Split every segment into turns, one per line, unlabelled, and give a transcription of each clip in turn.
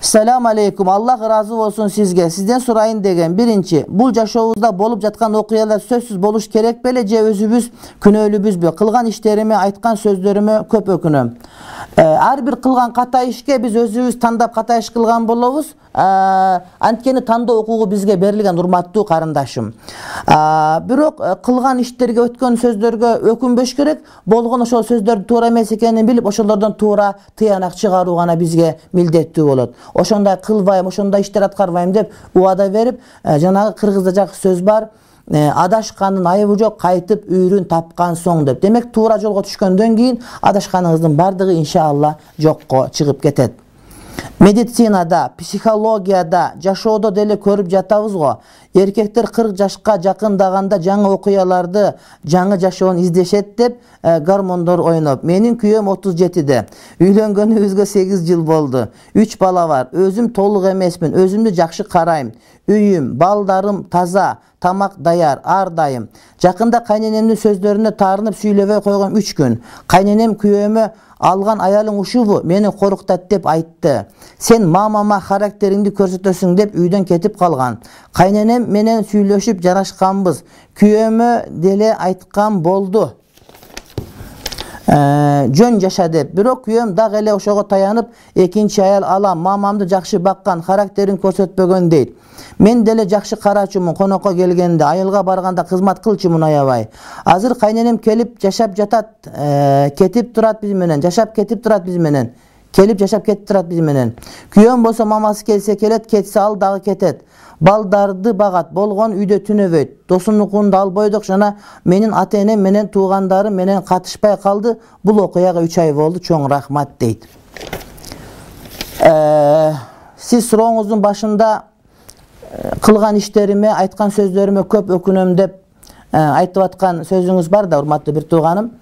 Selamun aleyküm. Allah razı olsun sizge. Sizden sorayın degen. Birinci, bu jaşoğuzda bolup jatkan okuyalar sözsüz boluş kerek bele je özübüz күнөөлүбүз бе? Кылган иштериме, айткан сөздөрүмө көп өкүнөм. Ар бир кылган ката ишке биз өзүбүз тандап ката иш кылган болобуз. Анткени тандоо укугу бизге берилген, урматтуу карындашым. Бирок кылган иштерге, өткөн сөздөргө өкүнбөш керек. Болгон ошол сөздөрдү туура эмес экенин билип, ошолордон туура тыянак чыгаруу гана бизге милдеттүү болот. Ошондой кылбайм, ошондой иштер аткарбайм деп убада берип, жанагы кыргызда жакшы сөз бар. Адашкандын айыбы жок, кайтып үйрүн тапкан соң деп. Демек туура жолго түшкөндөн кийин адашканыңыздын бардыгы иншалла жокко чыгып кетет. Медицинада, психологияда, жашоодо деле көрүп жатабыз го. Эркектер 40 жашка жакындаганда жаңы окуяларды, жаңы жашоон издешет деп гормондор ойноп. Менин күйөөм 37-де. Үйлөнгөнүбүзгө 8 жыл болду. 3 бала бар. Өзүм толук эмесмин. Өзүмдү жакшы карайм. Үйүм, балдарым таза, тамак даяр, ар дайым. Жакында кайненемдин сөздөрүнө таарынып сүйлөбөй койгом 3 күн. Кайненем күйөөмө алган аялың ушубу мени коруктат деп айтты. Сен мамама характериңди көрсөтөсүң деп үйдөн кетип калган. Кайненем менен сүйлөшүп жарашканбыз. Күйөөмө деле айткан болду. Жөн жаша деп. Бирок күйөөм дагы эле ошого таянып, экинчи аял алам, мамамды жакшы баккан, характерин көрсөтпөгөн дейт. Мен деле жакшы карачумун, конокко келгенде, айылга барганда кызмат кылчумун аябай. Азыр кайненем келип жашап жатат, кетип турат биз менен, жашап кетип турат биз менен. Келип жашап кетип турат биз менен. Күйөөм болсо мамасы келсе келет, кетсе ал дагы кетет. Балдарды багат, болгон үйдө түнөбөйт. Досунукунду албойдук, жана менин ата-энем менен туугандарым менен катышпай калды. Бул окуяга 3 ай болду. Чоң рахмат дейт. Сиз сурооңуздун башында кылган иштериме, айткан сөздөрүмө көп өкүнөм деп айтып аткан сөзүңүз бар да, урматтуу бир тууганым.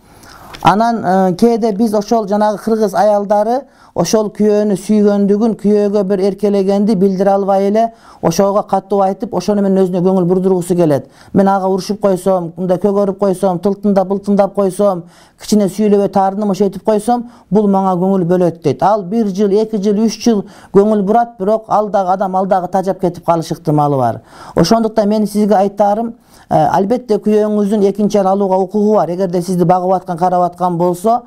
Анан кээде биз ошол жанагы кыргыз аялдары ошол күйөөнү сүйгөндүгүн, күйөөгө бир эркелегенди билдире албай эле, ошого катуу айтып, ошону менен өзүнө көңүл бурдургусу келет. Мен ага урушуп койсом, мындай көгөрүп койсом, тылтындап былтындап койсом, кичине сүйлөбөй таарынымыш этип койсом, бул мага көңүл бөлөт дейт. Ал 1 жыл, 2 жыл, 3 жыл көңүл бурат, бирок алдагы адам алдагы тажап кетип калыш ыктымалы бар. Ошондуктан мен сизге айтарым, албетте күйөөңүздүн экинчи аял алууга укугу бар. Эгерде сизди багып аткан, карап аткан болсо,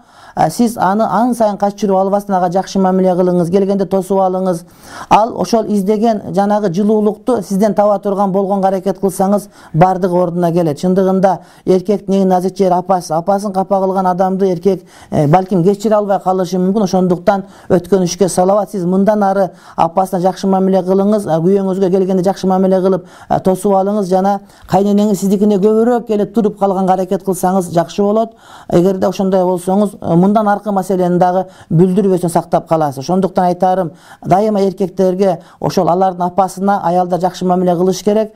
сиз аны ан сайын качырып албастан ага жакшы мамиле кылыңыз, келгенде тосуп алыңыз. Ал ошол издеген жанагы жылуулукту сизден таба турган болгонго аракет кылсаңыз, бардыгы ордуна келет. Чындыгында эркектин эң назик жери апасын капа кылган адамды эркек балким кечире албай калышы мүмкүн. Ошондуктан өткөн ишке салават. Сиз мындан ары апасына жакшы мамиле кылыңыз, күйөөңүзгө келгенде жакшы мамиле кылып тосуп алыңыз, жана кайненеңиз сиздикине көбүрөөк келип туруп калганга аракет кылсаңыз жакшы болот. Эгерде ошондой болсоңуз, мындан аркы маселени дагы бүлдүрбөсүн сактап каласыз. Ошондуктан айтарым, дайыма эркектерге ошол алардын апасына аялдар жакшы мамиле кылыш керек.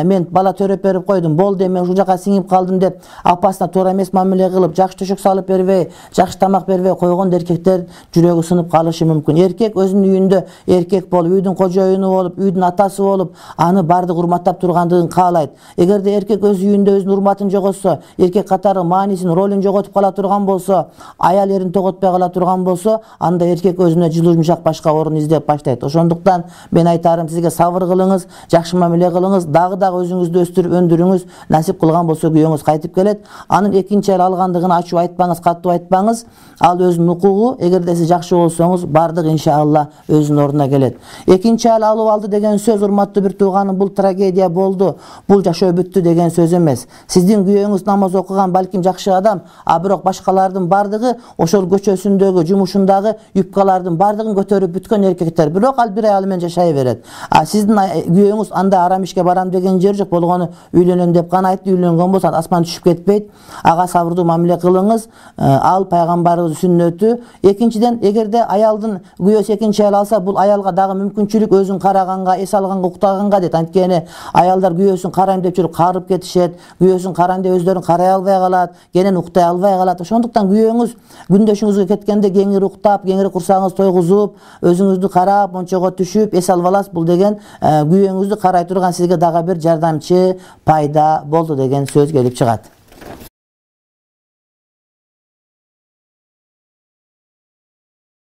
Мен бала төрөп берип койдум, болду, мен ушул жака сиңип калдым деп апасына туура эмес мамиле кылып, жакшы төшөк салып бербей, жакшы тамак бербей койгон эркектер жүрөгү сынып калышы мүмкүн. Эркек өзүнүн үйүндө эркек болуп, үйдүн кожоюну болуп, үйдүн атасы болуп, аны бардык урматтап тургандыгын каалайт. Эгерде эркек өз үйүндө өзүнүн урматын жоготсо, эркек катары маанисин, ролун жоготуп кала турган болсо, аял эрин тоготпой кала турган болсо, анда эркек өзүнө жылуу жумшак башка орун издеп баштайт. Ошондуктан мен айтарым, сизге сабыр кылыңыз, жакшы мамиле кылыңыз, дагы өзүңүздү өстүрүп өндүрүңүз. Насип кылган болсо күйөөңүз кайтып келет. Анын экинчи аял алгандыгын ачуу айтпаңыз, катуу айтпаңыз. Ал өзүнүн укугу. Эгерде сиз жакшы болсоңуз, бардык иншалла өзүнүн ордуна келет. Экинчи аял алып алды деген сөз, урматтуу бир тууганым, бул трагедия болду, бул жашоо бүттү деген сөз эмес. Сиздин күйөөңүз намаз окуган, балким жакшы адам, бирок башкалардын бардыгы ошол көчөсүндөгү, жумушундагы юбкалардын бардыгын көтөрүп бүткөн эркектер. Бирок ал бир аял менен жашай берет. Сиздин күйөөңүз андай арам ишке барам деген жери жок. Болгону үйлөнөм деп гана айтты. Үйлөнгөн болсо асман түшүп кетпейт. Ага сабырдуу мамиле кылыңыз. Ал пайгамбарыбыздын сүннөтү. Экинчиден, эгерде аялдын күйөөсү экинчи аял алса, бул аялга дагы мүмкүнчүлүк өзүн караганга, эс алганга, уктаганга дейт. Анткени аялдар күйөөсүн карайм деп жүрүп карып кетишет. Күйөөсүн карайм деп өздөрүн карай албай калат, кенен уктай албай калат. Ошондуктан күйөөңүз күндөшүңүзгө кеткенде кеңири уктап, кеңири курсагыңыз тойгузуп, өзүңүздү карап, мончого түшүп, эс алып аласыз. Бул деген күйөөңүздү карай турган сизге дагы бир жардамчы пайда болду деген сөз келип чыгат.